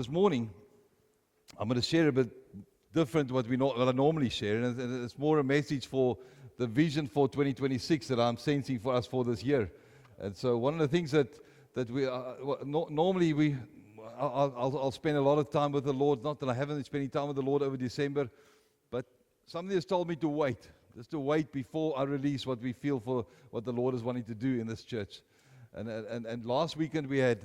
This morning, I'm going to share a bit different what I normally share, and it's more a message for the vision for 2026 that I'm sensing for us for this year. And so one of the things that we normally I'll spend a lot of time with the Lord. Not that I haven't been spending time with the Lord over December, but something has told me to wait, just to wait before I release what we feel for what the Lord is wanting to do in this church. And last weekend we had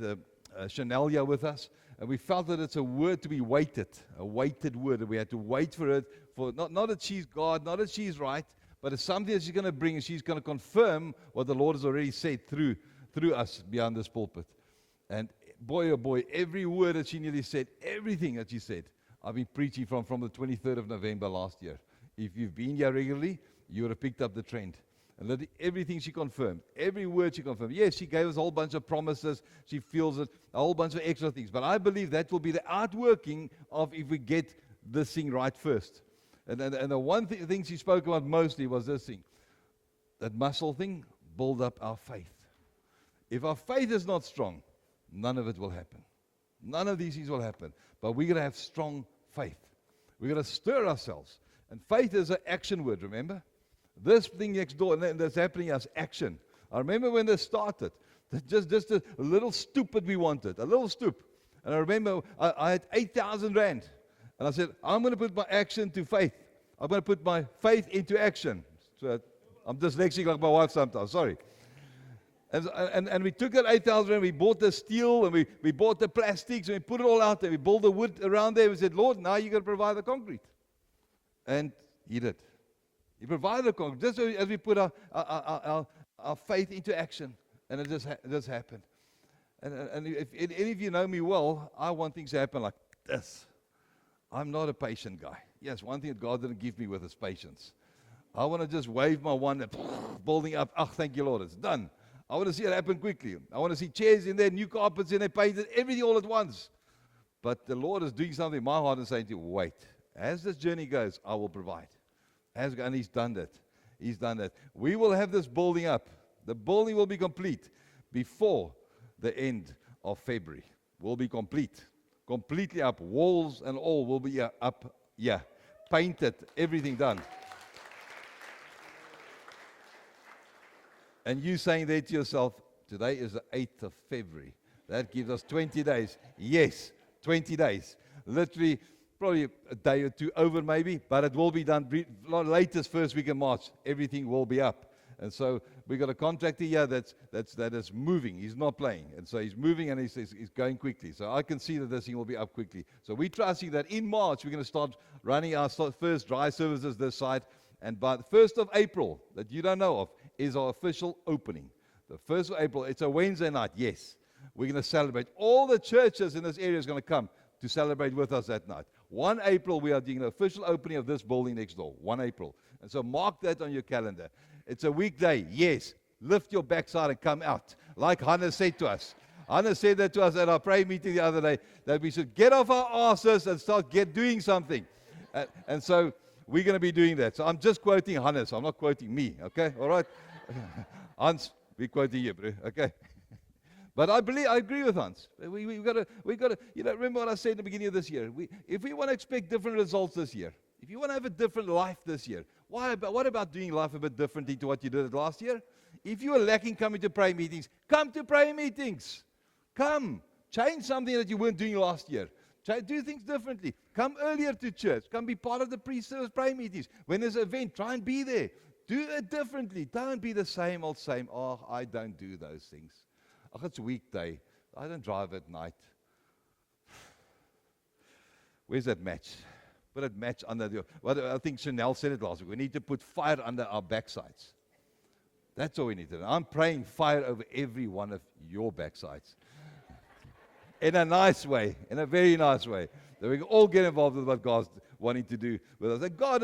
Chanelia with us, and we felt that it's a word to be waited, a weighted word, and we had to wait for it, for not that she's God, not that she's right, but it's something that she's going to bring, and she's going to confirm what the Lord has already said through us beyond this pulpit. And boy, oh boy, every word that she nearly said, everything that she said, I've been preaching from the 23rd of November last year. If you've been here regularly, you would have picked up the trend. And everything she confirmed, every word she confirmed. Yes, she gave us a whole bunch of promises. She feels it, a whole bunch of extra things. But I believe that will be the outworking of if we get this thing right first. And the one thing she spoke about mostly was this thing. That muscle thing, build up our faith. If our faith is not strong, none of it will happen. None of these things will happen. But we're going to have strong faith. We're going to stir ourselves. And faith is an action word, remember? This thing next door that's happening as action. I remember when this started, just a little stoop that we wanted, a little stoop. And I remember I had 8,000 rand. And I said, I'm going to put my action to faith. I'm going to put my faith into action. So I'm dyslexic like my wife sometimes, sorry. And we took that 8,000 rand, we bought the steel, and we bought the plastics, and we put it all out there. We built the wood around there. We said, Lord, now you're going to provide the concrete. And He did. He provided the concrete, just as we put our faith into action. And it just happened. And if any of you know me well, I want things to happen like this. I'm not a patient guy. Yes, one thing that God didn't give me with is patience. I want to just wave my wand and building up. Oh, thank you, Lord, it's done. I want to see it happen quickly. I want to see chairs in there, new carpets in there, painted, everything all at once. But the Lord is doing something in my heart and saying to you, wait. As this journey goes, I will provide. And He's done that. He's done that. We will have this building up. The building will be complete before the end of February. Will be complete. Completely up. Walls and all will be up. Yeah. Painted. Everything done. And you saying there to yourself, today is the 8th of February. That gives us 20 days. Yes, 20 days. Literally, probably a day or two over maybe, but it will be done latest first week in March. Everything will be up. And so we got a contractor here that is moving. He's not playing. And so he's moving and he's going quickly. So I can see that this thing will be up quickly. So we're trusting that in March we're going to start running our first dry services this side. And by the 1st of April, that you don't know of, is our official opening. The 1st of April, it's a Wednesday night, yes. We're going to celebrate. All the churches in this area is going to come to celebrate with us that night. 1 April, we are doing the official opening of this building next door. 1 April. And so mark that on your calendar. It's a weekday, yes. Lift your backside and come out. Like Hannah said to us. Hannah said that to us at our prayer meeting the other day, that we should get off our asses and start doing something. And so we're going to be doing that. So I'm just quoting Hannah, so I'm not quoting me, okay? All right? Hans, we're quoting you, bro, okay? But I agree with Hans. We got to. Remember what I said at the beginning of this year. If we want to expect different results this year, if you want to have a different life this year, what about doing life a bit differently to what you did last year? If you are lacking coming to prayer meetings, come to prayer meetings. Come, change something that you weren't doing last year. Do things differently. Come earlier to church. Come be part of the pre-service prayer meetings. When there's an event, try and be there. Do it differently. Don't be the same old same. Oh, I don't do those things. It's a weekday. I don't drive at night. Where's that match? Put that match under the... Well, I think Chanel said it last week. We need to put fire under our backsides. That's all we need to do. I'm praying fire over every one of your backsides. In a nice way. In a very nice way. That we can all get involved with what God's wanting to do with us. And God,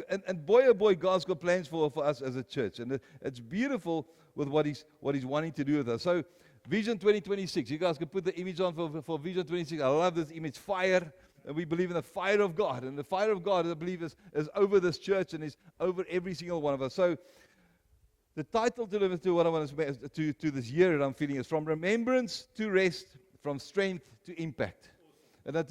and boy, oh boy, God's got plans for us as a church. And it's beautiful with what He's wanting to do with us. So, Vision 2026. You guys can put the image on for Vision 26. I love this image, fire. And we believe in the fire of God. And the fire of God, I believe, is over this church and is over every single one of us. So the title to what I want to this year that I'm feeling is From Remembrance to Rest, From Strength to Impact. And that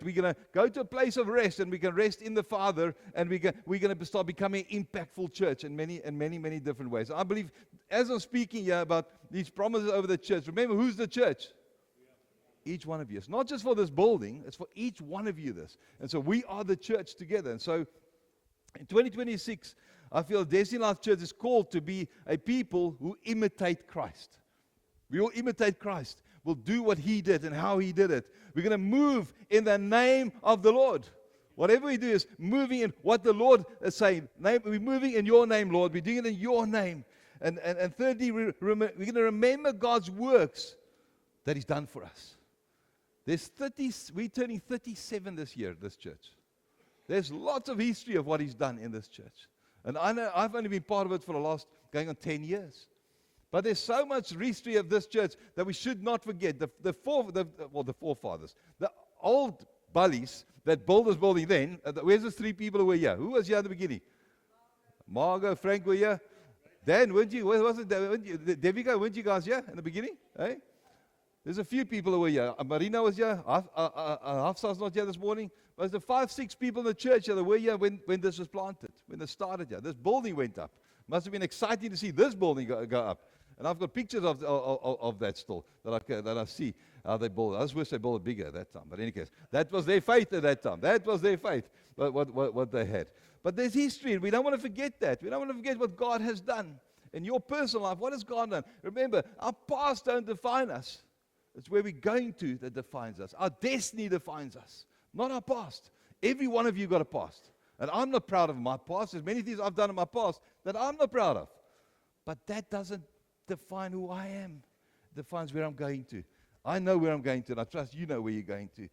we're going to go to a place of rest, and we can rest in the Father, and we're going to start becoming an impactful church in many different ways. I believe, as I'm speaking here about these promises over the church, remember, who's the church? Each one of you. It's not just for this building, it's for each one of you this. And so we are the church together. And so in 2026, I feel Destiny Life Church is called to be a people who imitate Christ. We will imitate Christ. We'll do what He did and how He did it. We're going to move in the name of the Lord. Whatever we do is moving in what the Lord is saying. We're moving in your name, Lord. We're doing it in your name. And thirdly, we're going to remember God's works that He's done for us. We're turning 37 this year, this church. There's lots of history of what He's done in this church. And I know I've only been part of it for the last, going on 10 years. But there's so much history of this church that we should not forget. The forefathers, the old bullies that built this building then, where's the three people who were here? Who was here at the beginning? Margot, Frank were here. Dan, weren't you? Where was it? Devika, weren't you guys here in the beginning? Hey? There's a few people who were here. Marina was here. Hafsa's not here this morning. But there's 5-6 people in the church that were here when this was planted, when it started here. This building went up. Must have been exciting to see this building go up. And I've got pictures of that still that I see how they built it. I just wish they built it bigger at that time. But in any case, that was their faith at that time. That was their faith, but what they had. But there's history, and we don't want to forget that. We don't want to forget what God has done. In your personal life, what has God done? Remember, our past don't define us. It's where we're going to that defines us. Our destiny defines us, not our past. Every one of you got a past. And I'm not proud of my past. There's many things I've done in my past that I'm not proud of. But that doesn't define who I am. It defines where I'm going to. I know where I'm going to, and I trust you know where you're going to.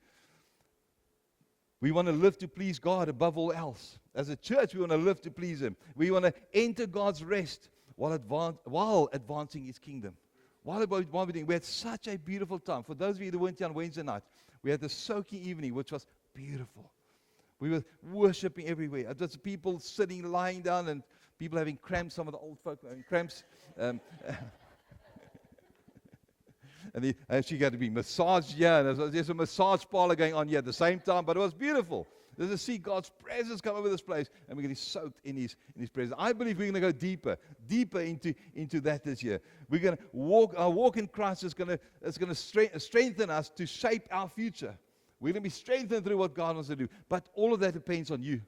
We want to live to please God above all else. As a church, we want to live to please Him. We want to enter God's rest while advancing His kingdom. While we're doing, we had such a beautiful time. For those of you that weren't here on Wednesday night, we had the soaking evening, which was beautiful. We were worshiping everywhere. There's people sitting, lying down, and people having cramps. Some of the old folk having cramps. And they actually got to be massaged here. And there's a massage parlor going on here at the same time, but it was beautiful. There's to see God's presence come over this place, and we're going to be soaked in His presence. I believe we're going to go deeper into that this year. We're going to walk. Our walk in Christ is going to strengthen us to shape our future. We're going to be strengthened through what God wants to do. But all of that depends on you.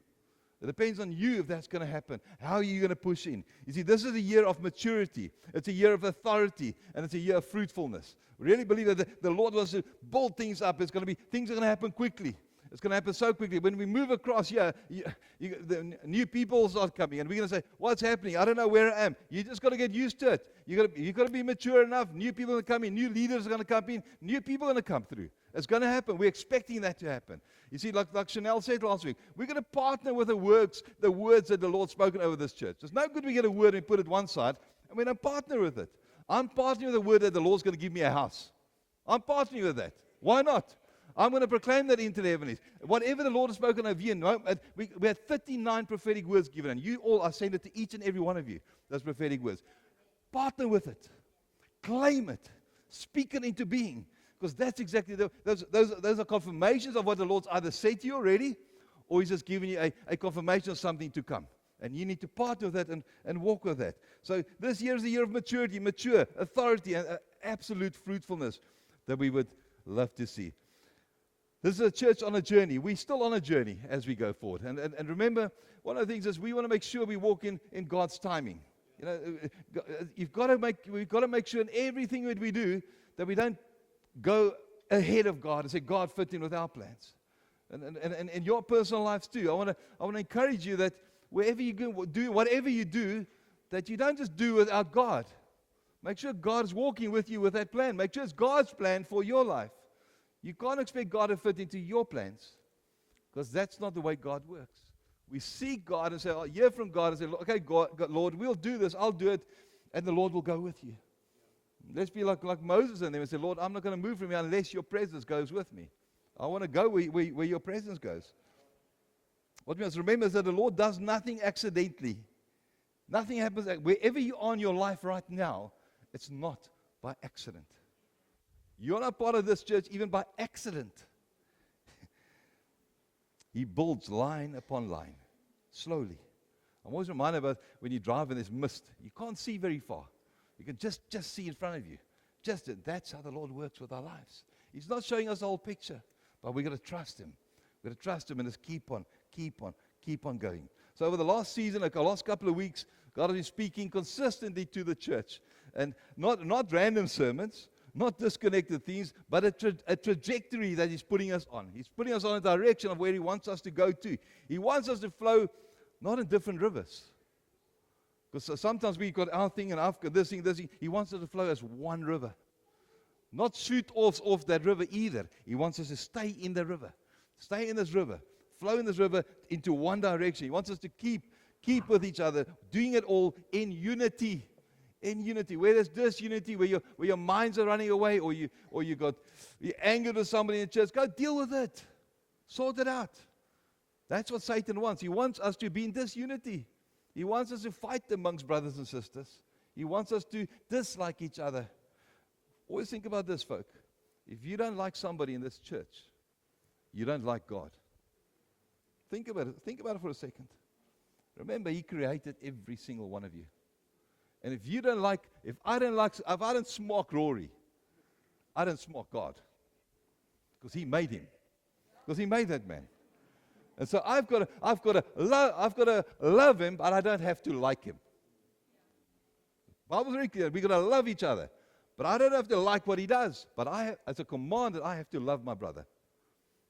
It depends on you if that's going to happen. How are you going to push in? You see, this is a year of maturity. It's a year of authority. And it's a year of fruitfulness. We really believe that the Lord wants to build things up. Things are going to happen quickly. It's going to happen so quickly. When we move across here, the new people start coming. And we're going to say, what's happening? I don't know where I am. You just got to get used to it. You've got to be mature enough. New people are going to come in. New leaders are going to come in. New people are going to come through. It's going to happen. We're expecting that to happen. You see, like Chanel said last week, we're going to partner with the words that the Lord's spoken over this church. It's no good we get a word and put it one side, and we don't partner with it. I'm partnering with the word that the Lord's going to give me a house. I'm partnering with that. Why not? I'm going to proclaim that into the heavens. Whatever the Lord has spoken over you, we had 39 prophetic words given, and you all are saying it to each and every one of you, those prophetic words. Partner with it. Claim it. Speak it into being. Because that's exactly, those are confirmations of what the Lord's either said to you already, or He's just giving you a confirmation of something to come. And you need to partner with that and walk with that. So this year is the year of maturity, mature, authority, and absolute fruitfulness that we would love to see. This is a church on a journey. We're still on a journey as we go forward. And remember, one of the things is we want to make sure we walk in God's timing. You know, we've got to make sure in everything that we do that we don't go ahead of God and say, God, fit in with our plans. And in your personal lives too. I want to encourage you that wherever you go, do whatever you do, that you don't just do without God. Make sure God's walking with you with that plan. Make sure it's God's plan for your life. You can't expect God to fit into your plans, because that's not the way God works. We seek God and say, hear from God and say, okay, God, Lord, we'll do this, I'll do it, and the Lord will go with you. Let's be like Moses and them and say, Lord, I'm not going to move from here unless your presence goes with me. I want to go where your presence goes. What we must remember is that the Lord does nothing accidentally. Nothing happens. Wherever you are in your life right now, it's not by accident. You're not part of this church even by accident. He builds line upon line, slowly. I'm always reminded about when you drive and there's mist. You can't see very far. You can just see in front of you. That's how the Lord works with our lives. He's not showing us the whole picture, but we've got to trust Him. We've got to trust Him and just keep on going. So over the last season, like the last couple of weeks, God has been speaking consistently to the church. And not random sermons, not disconnected themes, but a trajectory that He's putting us on. He's putting us on a direction of where He wants us to go to. He wants us to flow not in different rivers. Because sometimes we've got our thing and I've got this thing. He wants us to flow as one river. Not shoot off that river either. He wants us to stay in the river. Stay in this river. Flow in this river into one direction. He wants us to keep with each other, doing it all in unity. In unity. Where there's disunity, where your minds are running away, or you're angry with somebody in church, go deal with it. Sort it out. That's what Satan wants. He wants us to be in disunity. He wants us to fight amongst brothers and sisters. He wants us to dislike each other. Always think about this, folk. If you don't like somebody in this church, you don't like God. Think about it. Think about it for a second. Remember, He created every single one of you. And if I don't smock Rory, I don't smock God. Because He made him. Because He made that man. And so I've got to love him, but I don't have to like him. The Bible's very clear. We've got to love each other. But I don't have to like what he does. But as a command, I have to love my brother.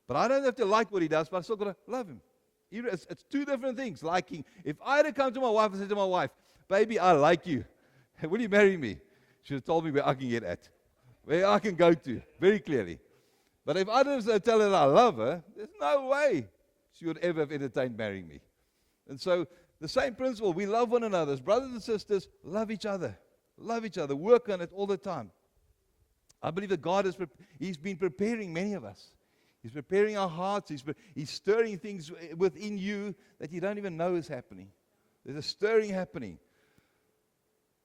But I don't have to like what he does, but I still got to love him. It's two different things. Liking. If I had to come to my wife and say to my wife, baby, I like you. Will you marry me? She would have told me where I can get at. Where I can go to, very clearly. But if I didn't tell her that I love her, there's no way she would ever have entertained marrying me. And so, the same principle. We love one another. As brothers and sisters, love each other. Love each other. Work on it all the time. I believe that God He's been preparing many of us. He's preparing our hearts. He's stirring things within you that you don't even know is happening. There's a stirring happening.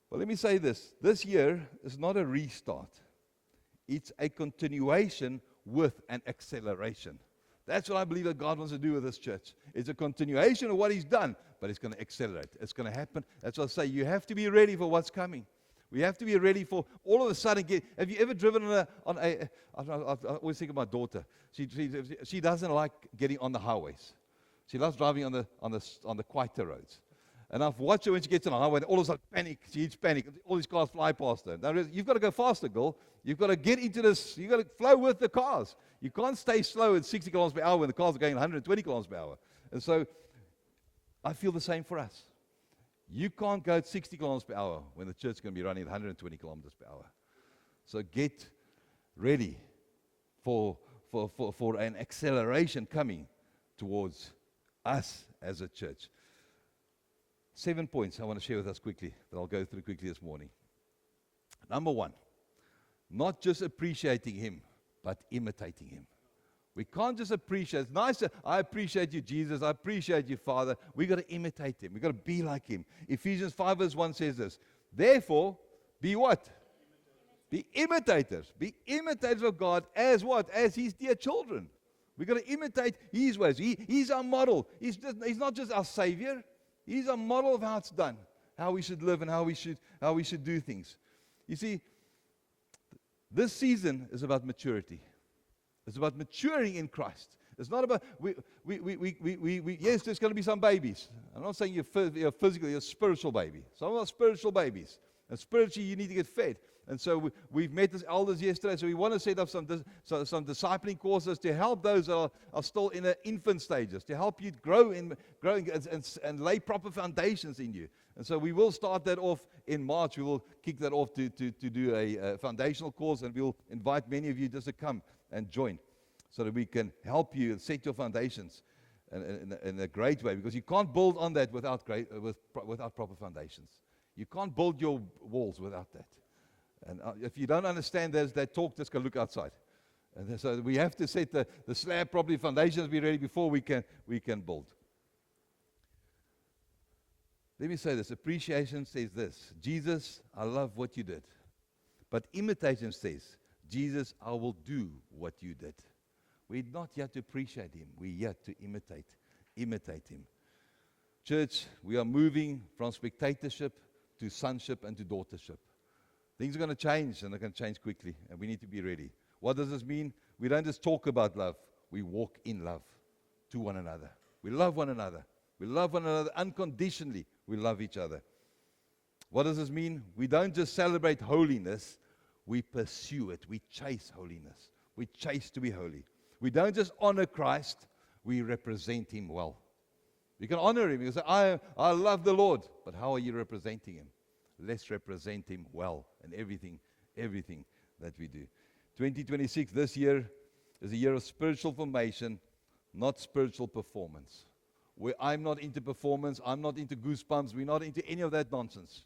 Well, let me say this. This year is not a restart. It's a continuation with an acceleration. That's what I believe that God wants to do with this church. It's a continuation of what He's done, but it's going to accelerate. It's going to happen. That's what I say. You have to be ready for what's coming. We have to be ready for all of a sudden. Have you ever driven I always think of my daughter. She doesn't like getting on the highways. She loves driving on the quieter roads. And I've watched her when she gets on the highway, and all of a sudden panic. She hits panic. All these cars fly past her. Now, you've got to go faster, girl. You've got to get into this. You've got to flow with the cars. You can't stay slow at 60 kilometers per hour when the cars are going 120 kilometers per hour. And so I feel the same for us. You can't go at 60 kilometers per hour when the church is going to be running at 120 kilometers per hour. So get ready for an acceleration coming towards us as a church. 7 points I want to share with us quickly that I'll go through quickly this morning. Number 1, not just appreciating Him, but imitating Him. We can't just appreciate. It's nice to, I appreciate you, Jesus. I appreciate you, Father. We've got to imitate Him. We've got to be like Him. Ephesians 5 verse 1 says this. Therefore, be what? Be imitators. Be imitators of God as what? As His dear children. We've got to imitate His ways. He's our model. He's not just our Savior. He's a model of how it's done, how we should live and how we should do things. You see, this season is about maturity. It's about maturing in Christ. It's not about, yes, there's going to be some babies. I'm not saying you're physical, you're a spiritual baby. Some are spiritual babies. And spiritually, you need to get fed. And so we've met as elders yesterday, so we want to set up some discipling courses to help those that are still in the infant stages, to help you grow and lay proper foundations in you. And so we will start that off in March. We will kick that off to do a foundational course, and we'll invite many of you just to come and join so that we can help you set your foundations in a great way, because you can't build on that without proper foundations. You can't build your walls without that. And if you don't understand that talk, just go look outside. And so we have to set the slab properly, foundations be ready before we can build. Let me say this. Appreciation says this. Jesus, I love what you did. But imitation says, Jesus, I will do what you did. We're not here to appreciate Him. We're here to imitate Him. Church, we are moving from spectatorship to sonship and to daughtership. Things are going to change, and they're going to change quickly, and we need to be ready. What does this mean? We don't just talk about love. We walk in love to one another. We love one another. We love one another unconditionally. We love each other. What does this mean? We don't just celebrate holiness. We pursue it. We chase holiness. We chase to be holy. We don't just honor Christ. We represent Him well. You can honor Him. You can say, I love the Lord. But how are you representing Him? Let's represent Him well in everything that we do. 2026, this year, is a year of spiritual formation, not spiritual performance. Where I'm not into performance, I'm not into goosebumps, we're not into any of that nonsense.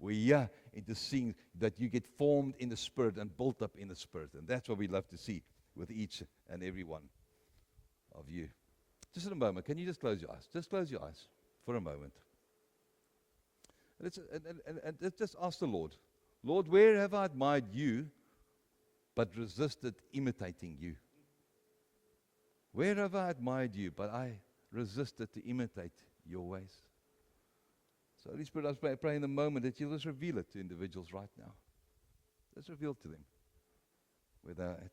We're here into seeing that you get formed in the Spirit and built up in the Spirit. And that's what we love to see with each and every one of you. Just in a moment, can you just close your eyes? Just close your eyes for a moment. And let's just ask the Lord, Lord, where have I admired you but resisted imitating you? Where have I admired you but I resisted to imitate your ways? So Holy Spirit, I pray in the moment that you'll just reveal it to individuals right now. Just reveal to them where they're at.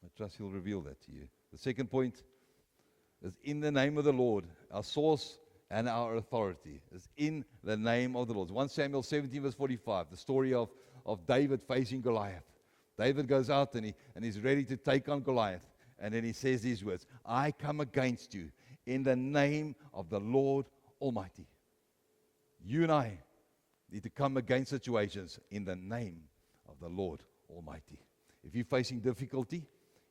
I trust He'll reveal that to you. The second point is in the name of the Lord, our source and our authority is in the name of the Lord. 1 Samuel 17 verse 45, the story of David facing Goliath. David goes out and he's ready to take on Goliath. And then he says these words, I come against you in the name of the Lord Almighty. You and I need to come against situations in the name of the Lord Almighty. If you're facing difficulty,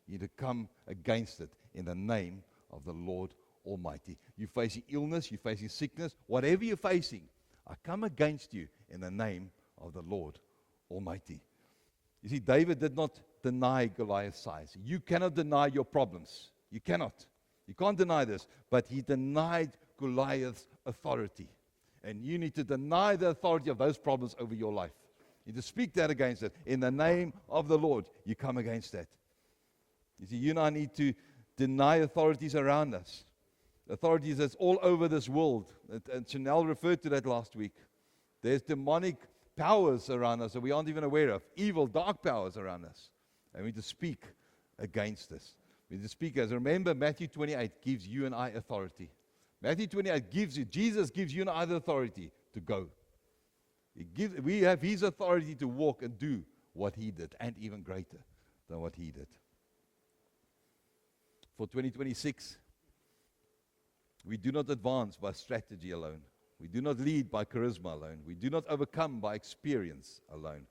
you need to come against it in the name of the Lord Almighty. You're facing illness, you're facing sickness, whatever you're facing, I come against you in the name of the Lord Almighty. You see, David did not deny Goliath's size. You cannot deny your problems. You cannot. You can't deny this. But he denied Goliath's authority. And you need to deny the authority of those problems over your life. You need to speak that against it. In the name of the Lord, you come against that. You see, you and I need to deny authorities around us. Authorities that's all over this world. And Chanel referred to that last week. There's demonic powers around us that we aren't even aware of. Evil, dark powers around us. And we need to speak against this. We need to speak as. Remember, Matthew 28 gives you and I authority. Matthew 28 Jesus gives you and I the authority to go. We have His authority to walk and do what He did, and even greater than what He did. For 2026, we do not advance by strategy alone. We do not lead by charisma alone. We do not overcome by experience alone.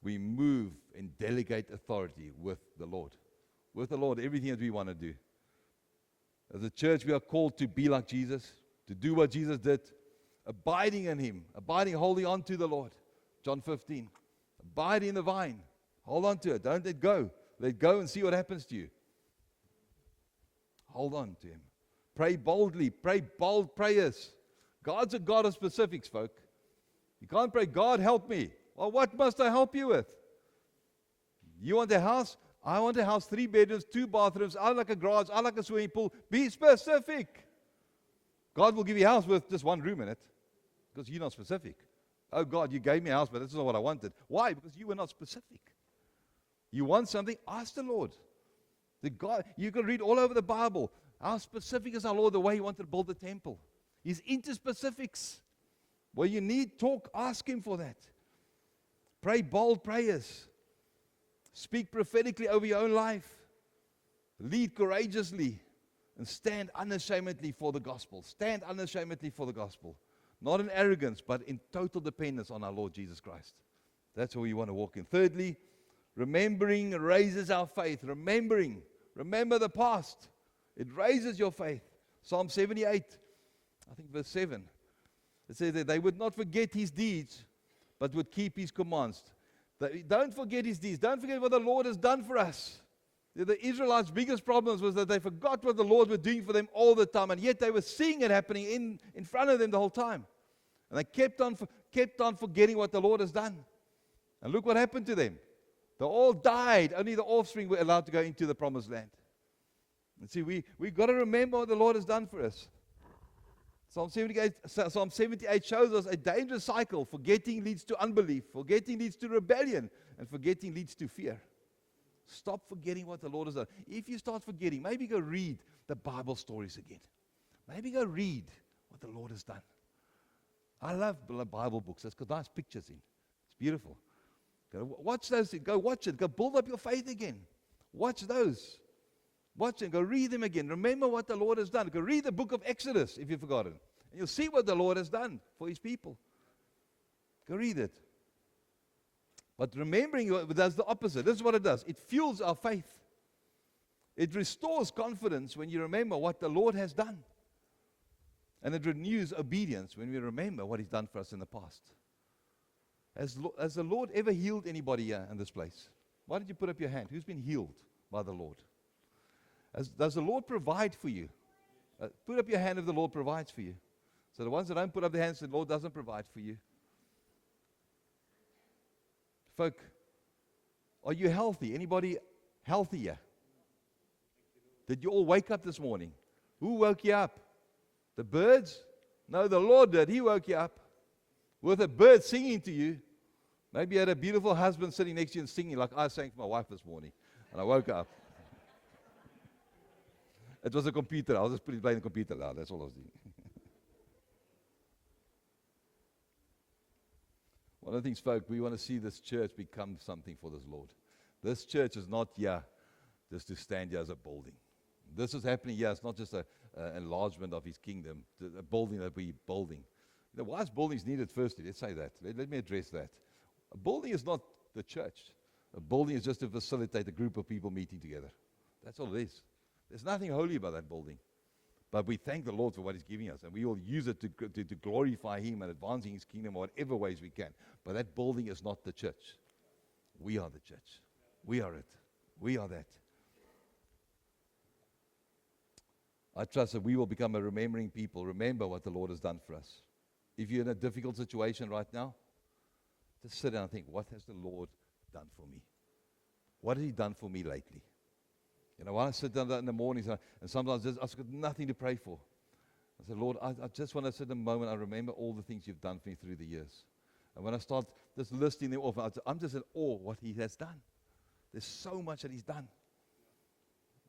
We move and delegate authority with the Lord. With the Lord, everything that we want to do. As a church, we are called to be like Jesus, to do what Jesus did, abiding in Him, holding on to the Lord. John 15. Abide in the vine. Hold on to it. Don't let go. Let go and see what happens to you. Hold on to Him. Pray boldly. Pray bold prayers. God's a God of specifics, folk. You can't pray, God, help me. Well, what must I help you with? You want a house? I want a house, 3 bedrooms, 2 bathrooms. I like a garage. I like a swimming pool. Be specific. God will give you a house with just 1 room in it because you're not specific. Oh, God, you gave me a house, but this is not what I wanted. Why? Because you were not specific. You want something? Ask the Lord. God, you can read all over the Bible. How specific is our Lord the way He wanted to build the temple? He's into specifics. Well, you need talk, ask Him for that. Pray bold prayers. Speak prophetically over your own life. Lead courageously. And stand unashamedly for the gospel. Stand unashamedly for the gospel. Not in arrogance, but in total dependence on our Lord Jesus Christ. That's where we want to walk in. Thirdly, remembering raises our faith. Remember the past. It raises your faith. Psalm 78. I think verse 7, it says that they would not forget His deeds, but would keep His commands. Don't forget His deeds. Don't forget what the Lord has done for us. The Israelites' biggest problems was that they forgot what the Lord was doing for them all the time, and yet they were seeing it happening in front of them the whole time. And they kept on forgetting what the Lord has done. And look what happened to them. They all died. Only the offspring were allowed to go into the promised land. And see, we've got to remember what the Lord has done for us. Psalm 78 shows us a dangerous cycle. Forgetting leads to unbelief. Forgetting leads to rebellion. And forgetting leads to fear. Stop forgetting what the Lord has done. If you start forgetting, maybe go read the Bible stories again. Maybe go read what the Lord has done. I love Bible books. It's got nice pictures in. It's beautiful. Go watch those. Go watch it. Go build up your faith again. Watch those. Watch them. Go read them again. Remember what the Lord has done. Go read the book of Exodus if you've forgotten. And you'll see what the Lord has done for His people. Go read it. But remembering does the opposite. This is what it does. It fuels our faith. It restores confidence when you remember what the Lord has done. And it renews obedience when we remember what He's done for us in the past. Has the Lord ever healed anybody here in this place? Why did you put up your hand? Who's been healed by the Lord? Does the Lord provide for you? Put up your hand if the Lord provides for you. So the ones that don't put up their hands, the Lord doesn't provide for you. Folk, are you healthy? Anybody healthier? Did you all wake up this morning? Who woke you up? The birds? No, the Lord did. He woke you up with a bird singing to you. Maybe you had a beautiful husband sitting next to you and singing like I sang for my wife this morning. And I woke up. It was a computer. I was just playing the computer loud. That's all I was doing. One of the things, folk, we want to see this church become something for this Lord. This church is not here just to stand here as a building. This is happening here. It's not just an enlargement of His kingdom, a building that we're building. You know, why is buildings needed firstly? Let's say that. Let me address that. A building is not the church. A building is just to facilitate a group of people meeting together. That's all it is. There's nothing holy about that building. But we thank the Lord for what He's giving us. And we will use it to glorify Him and advancing His kingdom in whatever ways we can. But that building is not the church. We are the church. We are it. We are that. I trust that we will become a remembering people. Remember what the Lord has done for us. If you're in a difficult situation right now, just sit down and think, what has the Lord done for me? What has He done for me lately? You know, when I sit down in the mornings, and sometimes I've got nothing to pray for. I say, Lord, I just want to sit in a moment, I remember all the things You've done for me through the years. And when I start just listing them off, I'm just in awe what He has done. There's so much that He's done.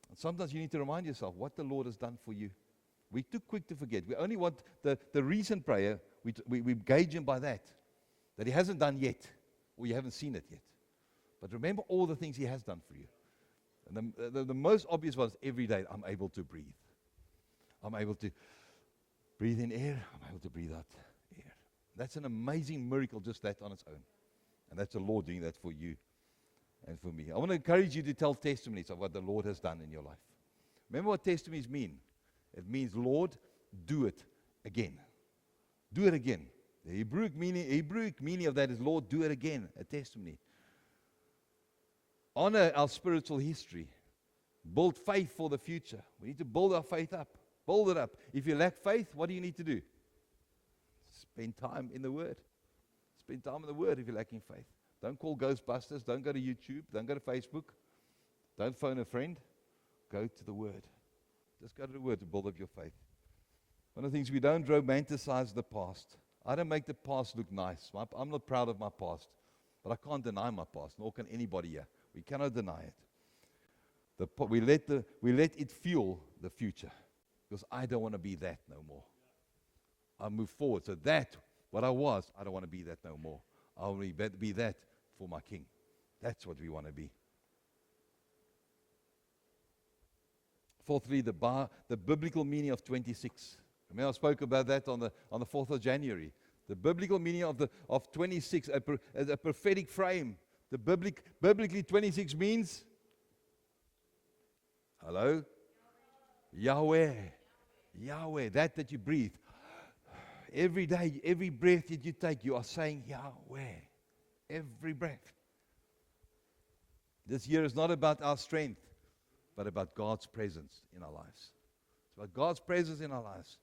And sometimes you need to remind yourself what the Lord has done for you. We're too quick to forget. We only want the recent prayer, we gauge Him by that He hasn't done yet, or you haven't seen it yet. But remember all the things He has done for you. And the most obvious one is every day I'm able to breathe. I'm able to breathe in air. I'm able to breathe out air. That's an amazing miracle, just that on its own. And that's the Lord doing that for you and for me. I want to encourage you to tell testimonies of what the Lord has done in your life. Remember what testimonies mean. It means, Lord, do it again. Do it again. The Hebrewic meaning of that is, Lord, do it again, a testimony. Honor our spiritual history. Build faith for the future. We need to build our faith up. Build it up. If you lack faith, what do you need to do? Spend time in the Word. Spend time in the Word if you're lacking faith. Don't call Ghostbusters. Don't go to YouTube. Don't go to Facebook. Don't phone a friend. Go to the Word. Just go to the Word to build up your faith. One of the things, we don't romanticize the past. I don't make the past look nice. I'm not proud of my past. But I can't deny my past, nor can anybody here. We cannot deny it. We let it fuel the future. Because I don't want to be that no more. I move forward. So that, what I was, I don't want to be that no more. I want to be that for my King. That's what we want to be. Fourthly, the biblical meaning of 26. Remember I spoke about that on the 4th of January. The biblical meaning of 26, a prophetic frame. The biblically 26 means, hello? Yahweh. Yahweh, that you breathe. Every day, every breath that you take, you are saying Yahweh. Every breath. This year is not about our strength. but about God's presence in our lives. It's about God's presence in our lives.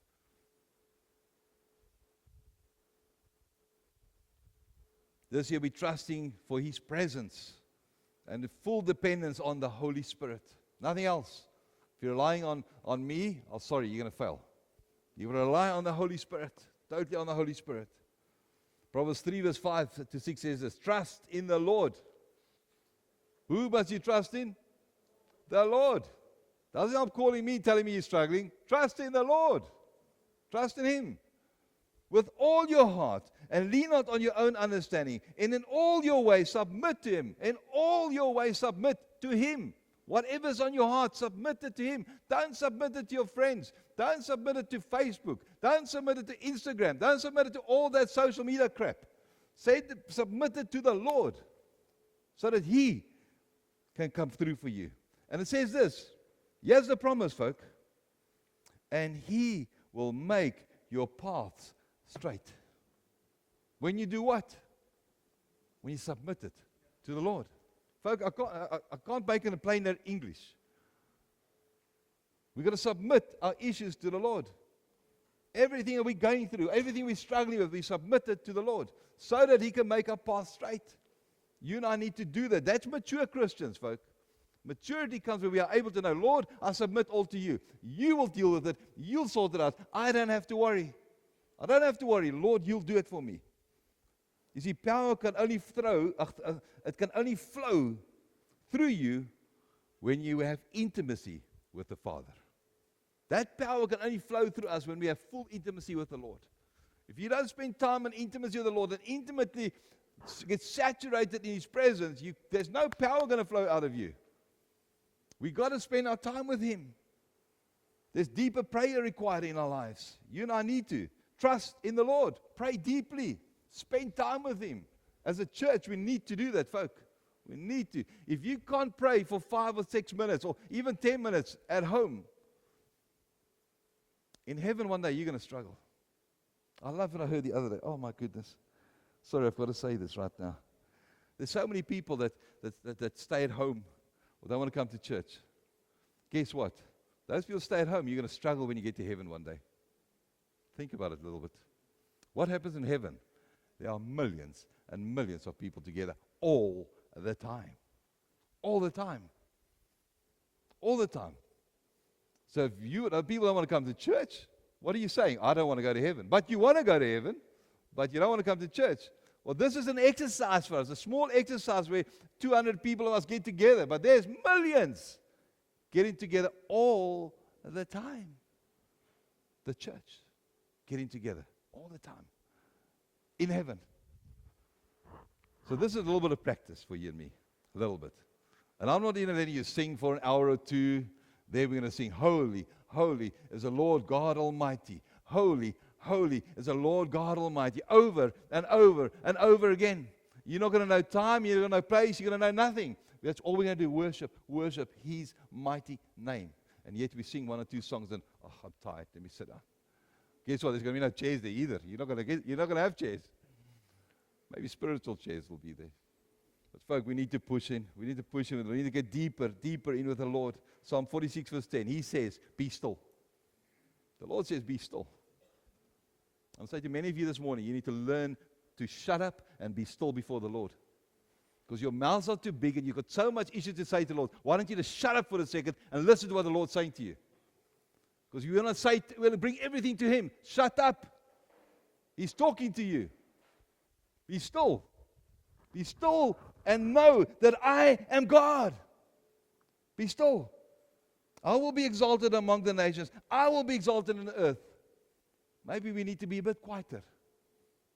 This year we're trusting for His presence and the full dependence on the Holy Spirit. Nothing else. If you're relying on me, sorry, you're going to fail. You rely on the Holy Spirit, totally on the Holy Spirit. Proverbs 3 verse 5 to 6 says this, trust in the Lord. Who must you trust in? The Lord. Doesn't help calling me, telling me you're struggling. Trust in the Lord. Trust in Him. With all your heart, and lean not on your own understanding. And in all your ways submit to Him. In all your ways submit to Him. Whatever's on your heart, submit it to Him. Don't submit it to your friends. Don't submit it to Facebook. Don't submit it to Instagram. Don't submit it to all that social media crap. Submit it to the Lord so that He can come through for you. And it says this. Here's the promise, folk. And He will make your paths straight. When you do what? When you submit it to the Lord. Folk, I can't make it in plain English. We've got to submit our issues to the Lord. Everything that we're going through, everything we're struggling with, we submit it to the Lord so that He can make our path straight. You and I need to do that. That's mature Christians, folk. Maturity comes when we are able to know, Lord, I submit all to You. You will deal with it. You'll sort it out. I don't have to worry. I don't have to worry. Lord, You'll do it for me. You see, power can only it can only flow through you when you have intimacy with the Father. That power can only flow through us when we have full intimacy with the Lord. If you don't spend time in intimacy with the Lord and intimately get saturated in His presence, there's no power going to flow out of you. We've got to spend our time with Him. There's deeper prayer required in our lives. You and I need to trust in the Lord. Pray deeply. Spend time with Him. As a church, we need to do that, folk. We need to. If you can't pray for 5 or 6 minutes or even 10 minutes at home, in heaven one day you're going to struggle. I love what I heard the other day. Oh my goodness. Sorry, I've got to say this right now. There's so many people that stay at home or don't want to come to church. Guess what? Those people stay at home, you're going to struggle when you get to heaven one day. Think about it a little bit. What happens in heaven? There are millions and millions of people together all the time. All the time. All the time. So if people don't want to come to church, what are you saying? I don't want to go to heaven. But you want to go to heaven, but you don't want to come to church. Well, this is an exercise for us, a small exercise where 200 people of us get together, but there's millions getting together all the time. The church getting together all the time in heaven. So this is a little bit of practice for you and me, a little bit. And I'm not even letting you sing for an hour or two. Then we're going to sing, holy, holy is the Lord God Almighty. Holy, holy is the Lord God Almighty. Over and over and over again. You're not going to know time, you're going to know place, you're going to know nothing. That's all we're going to do, worship His mighty name. And yet we sing 1 or 2 songs and, I'm tired, let me sit down. Guess what? There's going to be no chairs there either. You're not going to have chairs. Maybe spiritual chairs will be there. But folk, we need to push in. We need to push in. We need to get deeper in with the Lord. Psalm 46 verse 10, He says, be still. The Lord says, be still. I'm saying to many of you this morning, you need to learn to shut up and be still before the Lord. Because your mouths are too big and you've got so much issue to say to the Lord. Why don't you just shut up for a second and listen to what the Lord's saying to you? Because you want to bring everything to Him. Shut up. He's talking to you. Be still. Be still and know that I am God. Be still. I will be exalted among the nations. I will be exalted in the earth. Maybe we need to be a bit quieter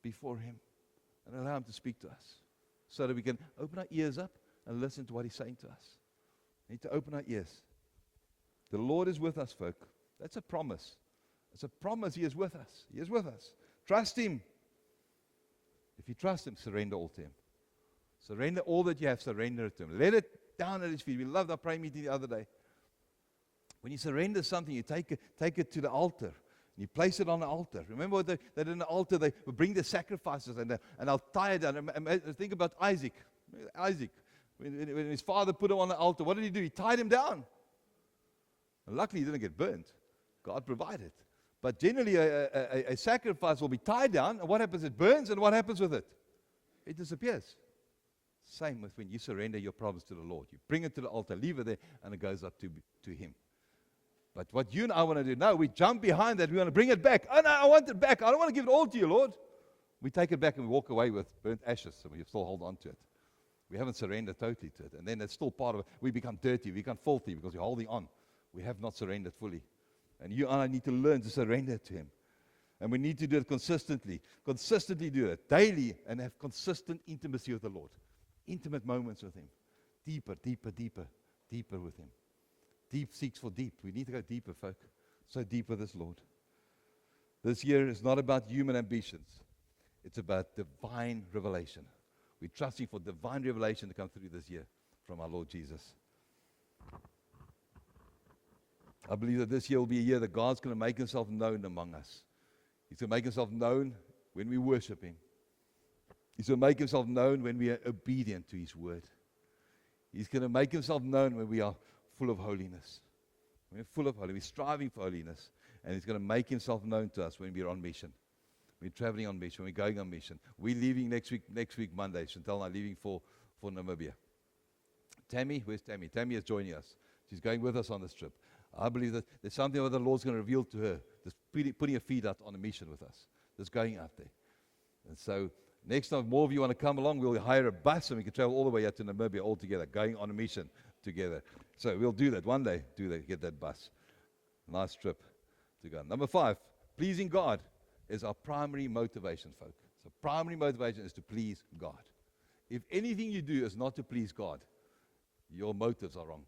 before Him and allow Him to speak to us so that we can open our ears up and listen to what He's saying to us. We need to open our ears. The Lord is with us, folk. That's a promise. It's a promise. He is with us. He is with us. Trust Him. If you trust Him, surrender all to Him. Surrender all that you have, surrender it to Him. Let it down at His feet. We loved our prayer meeting the other day. When you surrender something, you take it to the altar. And you place it on the altar. Remember that in the altar they would bring the sacrifices and they'll tie it down. And think about Isaac. Isaac, when his father put him on the altar, what did he do? He tied him down. And luckily, he didn't get burnt. God provided. But generally, a sacrifice will be tied down, and what happens? It burns, and what happens with it? It disappears. Same with when you surrender your problems to the Lord. You bring it to the altar, leave it there, and it goes up to Him. But what you and I want to do now, we jump behind that. We want to bring it back. Oh, no, I want it back. I don't want to give it all to you, Lord. We take it back and we walk away with burnt ashes, and we still hold on to it. We haven't surrendered totally to it. And then it's still part of it. We become dirty. We become filthy because we're holding on. We have not surrendered fully. And you and I need to learn to surrender to Him. And we need to do it consistently. Consistently do it. Daily. And have consistent intimacy with the Lord. Intimate moments with Him. Deeper, deeper, deeper, deeper with Him. Deep seeks for deep. We need to go deeper, folk. So deep with this Lord. This year is not about human ambitions. It's about divine revelation. We're trusting for divine revelation to come through this year from our Lord Jesus. I believe that this year will be a year that God's going to make Himself known among us. He's going to make Himself known when we worship Him. He's going to make Himself known when we are obedient to His word. He's going to make Himself known when we are full of holiness. We're full of holiness. We're striving for holiness. And He's going to make Himself known to us when we're on mission. We're traveling on mission. We're going on mission. We're leaving next week Monday. Chantal and I are leaving for Namibia. Tammy, where's Tammy? Tammy is joining us. She's going with us on this trip. I believe that there's something that the Lord's going to reveal to her. Just putting her feet out on a mission with us. Just going out there. And so next time, more of you want to come along, we'll hire a bus and we can travel all the way out to Namibia all together, going on a mission together. So we'll do that one day, get that bus. Nice trip to go. Number 5, pleasing God is our primary motivation, folk. So primary motivation is to please God. If anything you do is not to please God, your motives are wrong.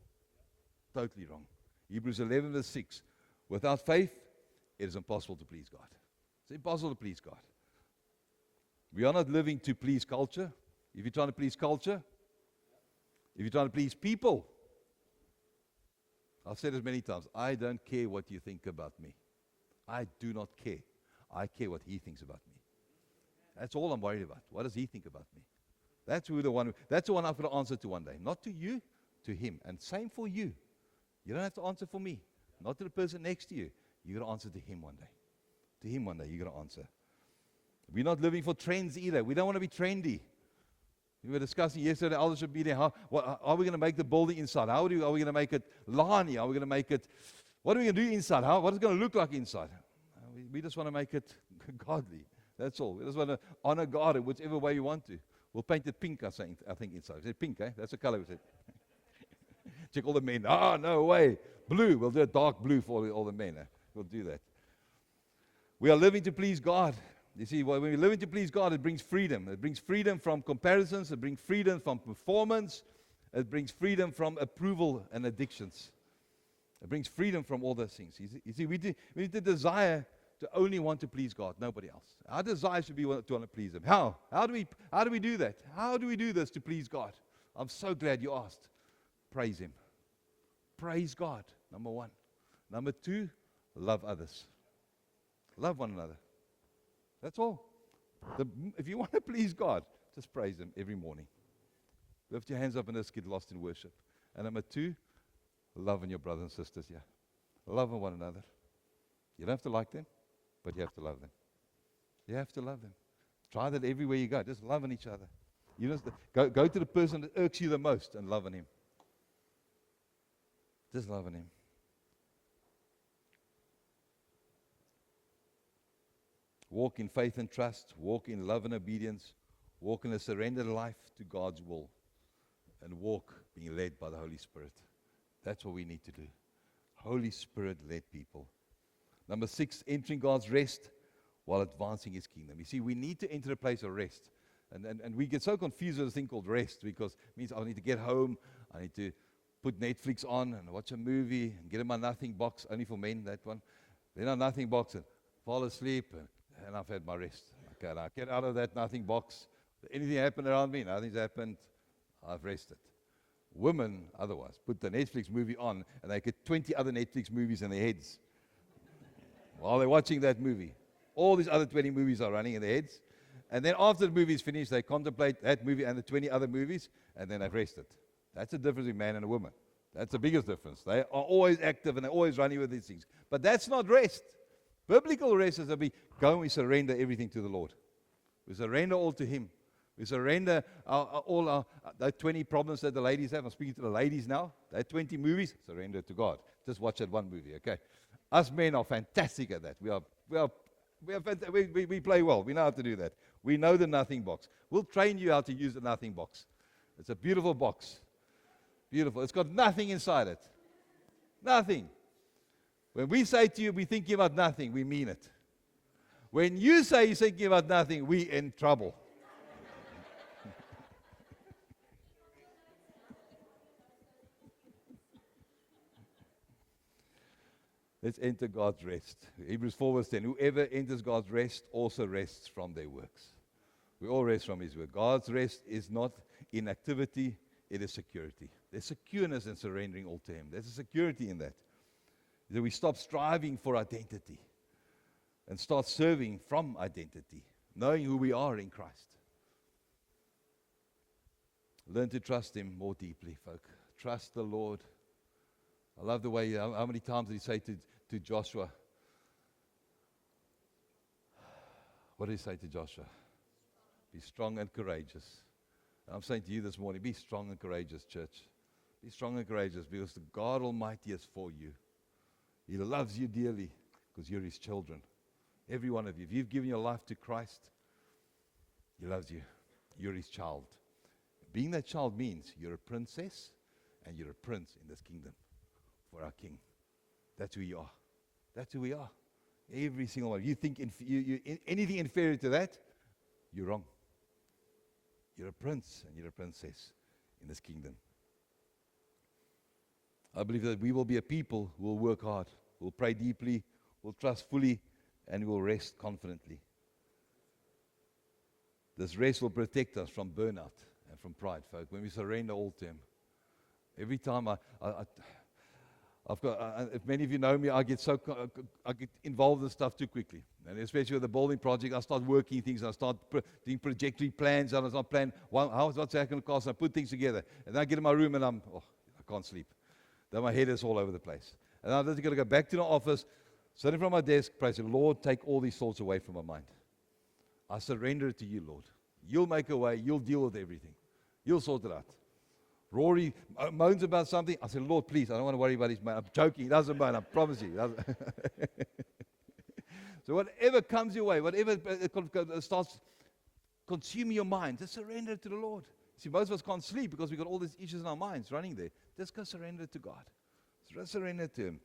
Totally wrong. Hebrews 11 verse 6. Without faith, it is impossible to please God. It's impossible to please God. We are not living to please culture. If you're trying to please culture, if you're trying to please people, I've said it many times, I don't care what you think about me. I do not care. I care what He thinks about me. That's all I'm worried about. What does He think about me? That's the one I've got to answer to one day. Not to you, to Him. And same for you. You don't have to answer for me. Not to the person next to you. You're going to answer to Him one day. To Him one day, you're going to answer. We're not living for trends either. We don't want to be trendy. We were discussing yesterday, eldership meeting, how are we going to make the building inside? Are we going to make it Lani? Are we going to make it, what are we going to do inside? What is it going to look like inside? We just want to make it godly. That's all. We just want to honor God in whichever way you want to. We'll paint it pink, I think inside. Is it pink, eh? That's the color we said. Check all the men. No way. Blue. We'll do a dark blue for all the men. We'll do that. We are living to please God. You see, when we're living to please God, it brings freedom. It brings freedom from comparisons. It brings freedom from performance. It brings freedom from approval and addictions. It brings freedom from all those things. You see, we need to desire to only want to please God, nobody else. Our desire should be to want to please Him. How? How do we do that? How do we do this to please God? I'm so glad you asked. Praise Him. Praise God, number 1. Number 2, love others. Love one another. That's all. If you want to please God, just praise Him every morning. Lift your hands up and just get lost in worship. And number 2, love on your brothers and sisters here. Love on one another. You don't have to like them, but you have to love them. You have to love them. Try that everywhere you go. Just love on each other. You just go to the person that irks you the most and love on him. Just love on him. Walk in faith and trust. Walk in love and obedience. Walk in a surrendered life to God's will. And walk being led by the Holy Spirit. That's what we need to do. Holy Spirit-led people. Number 6, entering God's rest while advancing His kingdom. You see, we need to enter a place of rest. And we get so confused with this thing called rest because it means I need to get home, I need to put Netflix on and watch a movie and get in my nothing box, only for men, that one. Then our nothing box and fall asleep and I've had my rest. Okay, now get out of that nothing box. Anything happened around me? Nothing's happened. I've rested. Women, otherwise, put the Netflix movie on and they get 20 other Netflix movies in their heads while they're watching that movie. All these other 20 movies are running in their heads. And then after the movie is finished, they contemplate that movie and the 20 other movies, and then they've rested. That's the difference between a man and a woman. That's the biggest difference. They are always active and they're always running with these things. But that's not rest. Biblical rest is that we go and we surrender everything to the Lord. We surrender all to Him. We surrender all our 20 problems that the ladies have. I'm speaking to the ladies now. They have 20 movies. Surrender to God. Just watch that one movie, okay? Us men are fantastic at that. We play well. We know how to do that. We know the nothing box. We'll train you how to use the nothing box. It's a beautiful box. Beautiful. It's got nothing inside it. Nothing. When we say to you, we're thinking about nothing, we mean it. When you say you're thinking about nothing, we're in trouble. Let's enter God's rest. Hebrews 4 verse 10. Whoever enters God's rest also rests from their works. We all rest from His work. God's rest is not inactivity, it is security. There's secureness in surrendering all to Him. There's a security in that. That we stop striving for identity and start serving from identity, knowing who we are in Christ. Learn to trust Him more deeply, folk. Trust the Lord. I love the way, how many times did He say to Joshua? What did He say to Joshua? Be strong and courageous. And I'm saying to you this morning, be strong and courageous, church. Be strong and courageous because the God Almighty is for you. He loves you dearly because you're His children. Every one of you. If you've given your life to Christ, He loves you. You're His child. Being that child means you're a princess and you're a prince in this kingdom for our King. That's who you are. That's who we are. Every single one. You think anything inferior to that, you're wrong. You're a prince and you're a princess in this kingdom. I believe that we will be a people who will work hard, who will pray deeply, will trust fully, and will rest confidently. This rest will protect us from burnout and from pride, folk, when we surrender all to Him. Every time if many of you know me, I get involved in stuff too quickly. And especially with the building project, I start working things, I start doing trajectory plans, and I start planning, what's that going to cost, and I put things together. And then I get in my room and I can't sleep. Then my head is all over the place. And I'm just going to go back to the office, sit in front of my desk, pray, say, Lord, take all these thoughts away from my mind. I surrender it to you, Lord. You'll make a way, you'll deal with everything. You'll sort it out. Rory moans about something. I said, Lord, please, I don't want to worry about his moan. I'm joking. He doesn't moan. I promise you. So whatever comes your way, whatever starts consuming your mind, just surrender it to the Lord. See, most of us can't sleep because we've got all these issues in our minds running there. Just go surrender it to God. Just surrender it to Him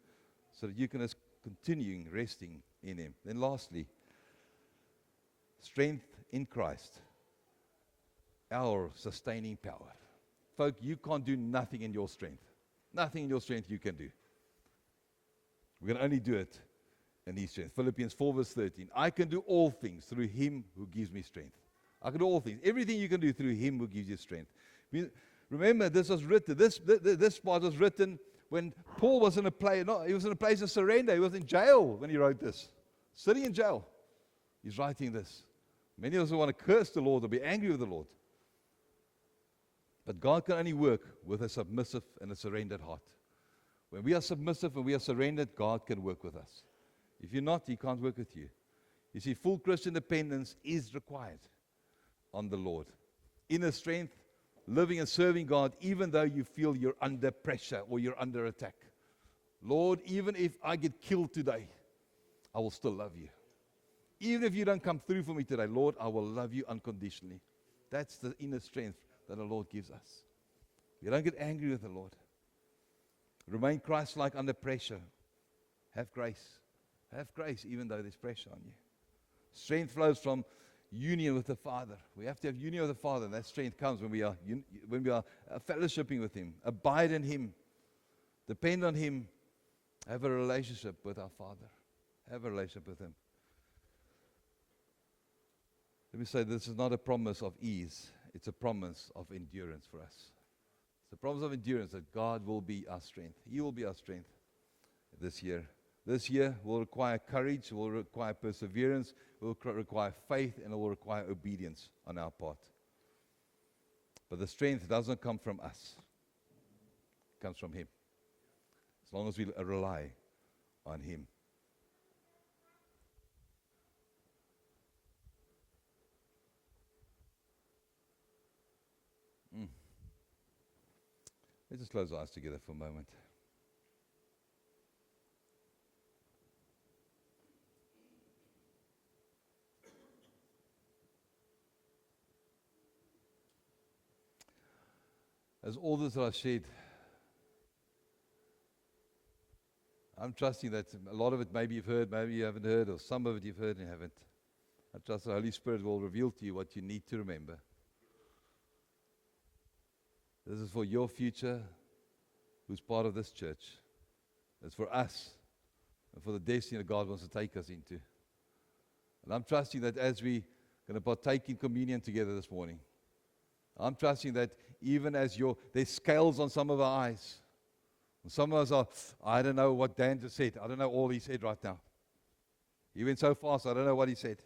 so that you can just continue resting in Him. Then lastly, strength in Christ, our sustaining power. Folk, you can't do nothing in your strength. Nothing in your strength you can do. We can only do it in His strength. Philippians 4 verse 13. I can do all things through Him who gives me strength. I can do all things. Everything you can do through Him who gives you strength. Remember, this was written. This part was written when Paul was in a place. No, he was in a place of surrender. He was in jail when he wrote this. Sitting in jail. He's writing this. Many of us want to curse the Lord or be angry with the Lord. But God can only work with a submissive and a surrendered heart. When we are submissive and we are surrendered, God can work with us. If you're not, He can't work with you. You see, full Christian dependence is required on the Lord. Inner strength, living and serving God, even though you feel you're under pressure or you're under attack. Lord, even if I get killed today, I will still love you. Even if you don't come through for me today, Lord, I will love you unconditionally. That's the inner strength that the Lord gives us. You don't get angry with the Lord. Remain Christ-like under pressure. Have grace. Have grace even though there's pressure on you. Strength flows from union with the Father. We have to have union with the Father, and that strength comes when we are fellowshipping with Him. Abide in Him. Depend on Him. Have a relationship with our Father. Have a relationship with Him. Let me say, this is not a promise of ease. It's a promise of endurance for us. It's a promise of endurance that God will be our strength. He will be our strength this year. This year will require courage, will require perseverance, will require faith, and it will require obedience on our part. But the strength doesn't come from us. It comes from Him. As long as we rely on Him. Let's just close our eyes together for a moment. As all this that I've shared, I'm trusting that a lot of it maybe you've heard, maybe you haven't heard, or some of it you've heard and you haven't. I trust the Holy Spirit will reveal to you what you need to remember. This is for your future, who's part of this church. It's for us, and for the destiny that God wants to take us into. And I'm trusting that as we're going to partake in communion together this morning, I'm trusting that even as there's scales on some of our eyes. And some of us are, I don't know what Dan just said. I don't know all he said right now. He went so fast, I don't know what he said.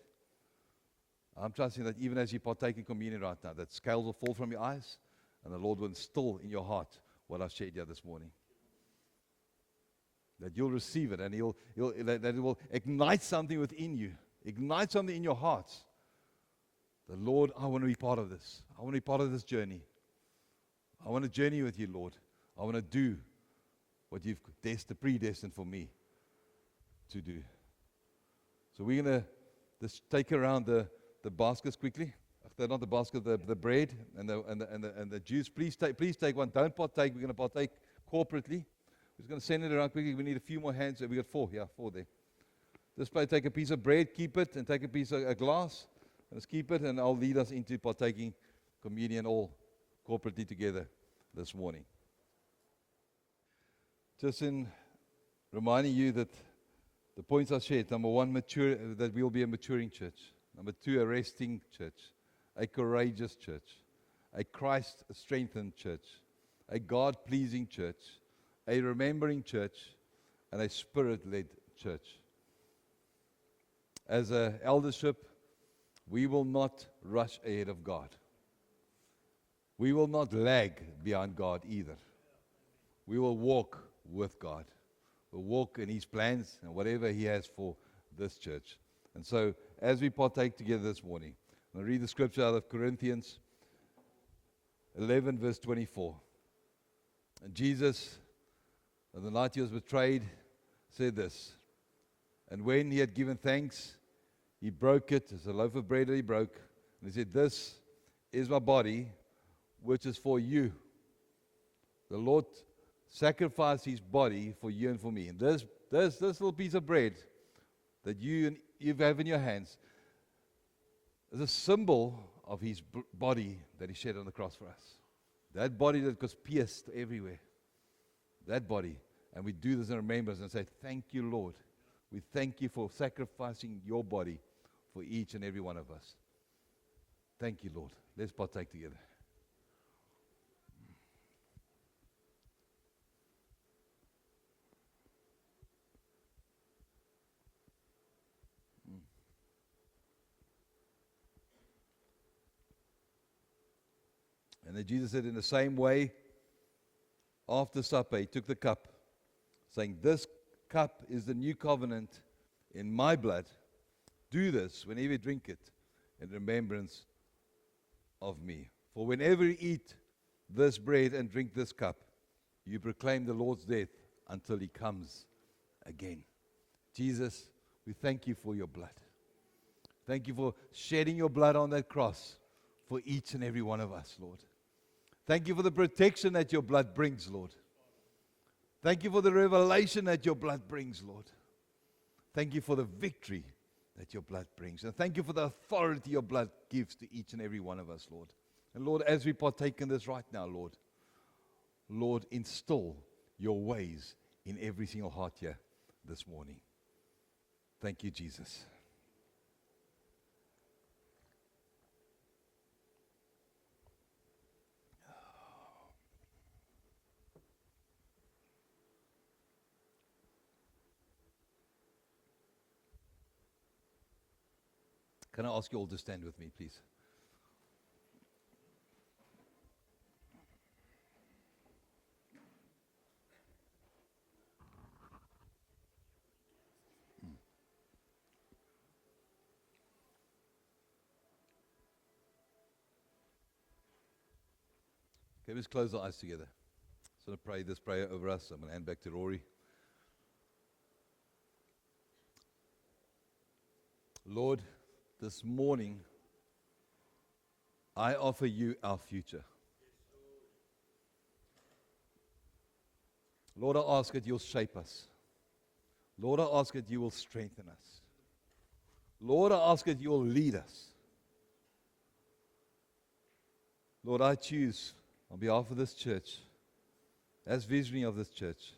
I'm trusting that even as you partake in communion right now, that scales will fall from your eyes, and the Lord will instill in your heart what I've shared here this morning. That you'll receive it, and that it will ignite something within you. Ignite something in your hearts. The Lord, I want to be part of this. I want to be part of this journey. I want to journey with you, Lord. I want to do what you've predestined for me to do. So we're going to just take around the baskets quickly. Not the basket, the bread and the juice. Please take one. Don't partake. We're going to partake corporately. We're just going to send it around quickly. We need a few more hands. We got 4. Yeah, 4 there. Just take a piece of bread, keep it, and take a piece of a glass. Let's keep it, and I'll lead us into partaking communion all corporately together this morning. Just in reminding you that the points I shared, number 1, that we'll be a maturing church. Number 2, a resting church. A courageous church. A Christ-strengthened church. A God-pleasing church. A remembering church. And a Spirit-led church. As an eldership, we will not rush ahead of God. We will not lag behind God either. We will walk with God. We'll walk in His plans and whatever He has for this church. And so, as we partake together this morning, I'm going to read the scripture out of Corinthians 11, verse 24. And Jesus, on the night He was betrayed, said this. And when He had given thanks, He broke it. It's a loaf of bread that He broke. And He said, this is my body, which is for you. The Lord sacrificed His body for you and for me. And this little piece of bread that you have in your hands is a symbol of His body that He shed on the cross for us. That body that was pierced everywhere. That body. And we do this in remembrance and say, thank you, Lord. We thank you for sacrificing your body for each and every one of us. Thank you, Lord. Let's partake together. And then Jesus said, in the same way, after supper, He took the cup, saying, this cup is the new covenant in my blood. Do this whenever you drink it in remembrance of me. For whenever you eat this bread and drink this cup, you proclaim the Lord's death until He comes again. Jesus, we thank you for your blood. Thank you for shedding your blood on that cross for each and every one of us, Lord. Thank you for the protection that your blood brings, Lord. Thank you for the revelation that your blood brings, Lord. Thank you for the victory that your blood brings. And thank you for the authority your blood gives to each and every one of us, Lord. And Lord, as we partake in this right now, Lord, instill your ways in every single heart here this morning. Thank you, Jesus. Can I ask you all to stand with me, please? Okay, let's close our eyes together. So I'm going to pray this prayer over us. I'm going to hand back to Rory. Lord, this morning, I offer you our future. Lord, I ask that you'll shape us. Lord, I ask that you will strengthen us. Lord, I ask that you will lead us. Lord, I choose on behalf of this church, as visionary of this church,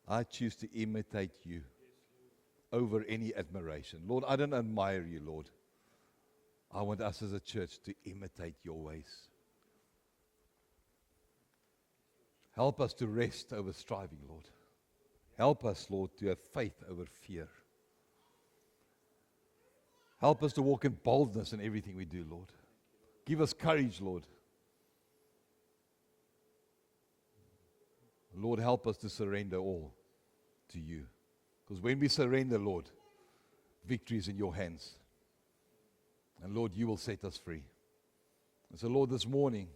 I choose to imitate you over any admiration. Lord, I don't admire you, Lord. I want us as a church to imitate your ways. Help us to rest over striving, Lord. Help us, Lord, to have faith over fear. Help us to walk in boldness in everything we do, Lord. Give us courage, Lord. Lord, help us to surrender all to you. Because when we surrender, Lord, victory is in your hands. And Lord, you will set us free. And so, Lord, this morning,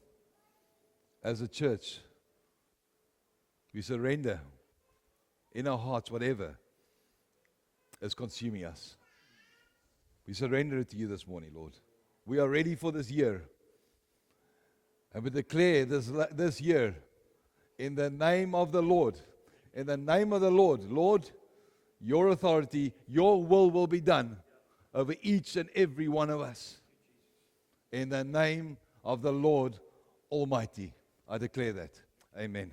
as a church, we surrender in our hearts whatever is consuming us. We surrender it to you this morning, Lord. We are ready for this year. And we declare this year in the name of the Lord. In the name of the Lord, Lord, your authority, your will be done over each and every one of us. In the name of the Lord Almighty, I declare that. Amen.